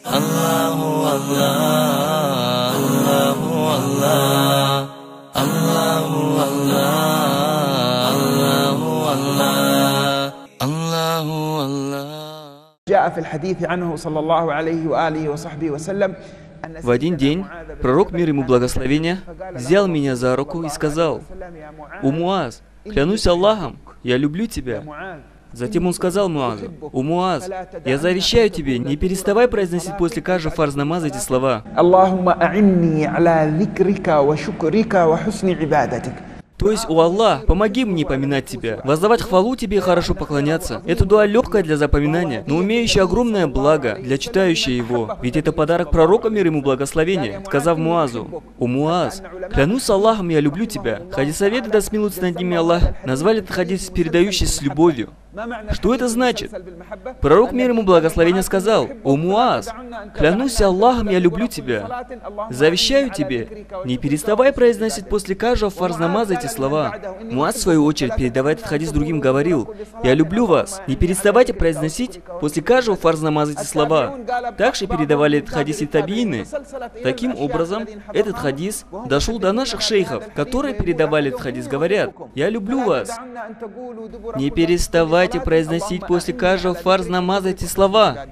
Аллаху Аллах, Аллаху Аллах, Аллаху Аллах, Аллаху Аллах, Аллаху Аллах. В один день пророк, мир ему благословения, взял меня за руку и сказал: «О Муаз, клянусь Аллахом, я люблю тебя». Затем он сказал Муазу: «О Муаз, я завещаю тебе, не переставай произносить после каждого фарз намаза эти слова. То есть, о Аллах, помоги мне поминать Тебя, воздавать хвалу Тебе и хорошо поклоняться. Это дуа легкая для запоминания, но имеющая огромное благо для читающего его. Ведь это подарок пророка, мир ему благословения, сказав Муазу: «О Муаз, клянусь Аллахом, я люблю тебя». Хадисоведы, да смилуется над ними Аллах, назвали этот хадис передающий с любовью. Что это значит? Пророк, мир ему благословения, сказал: «О Муаз, клянусь Аллахом, я люблю тебя. Завещаю тебе, не переставай произносить после каждого фарз намаза эти слова». Муаз, в свою очередь, передавая этот хадис другим, говорил: «Я люблю вас, не переставайте произносить после каждого фарз намаза эти слова». Также передавали этот хадис и табиины. Таким образом, этот хадис дошел до наших шейхов, которые передавали этот хадис, говорят: «Я люблю вас, не переставайте произносить после каждого фарз намаза эти слова».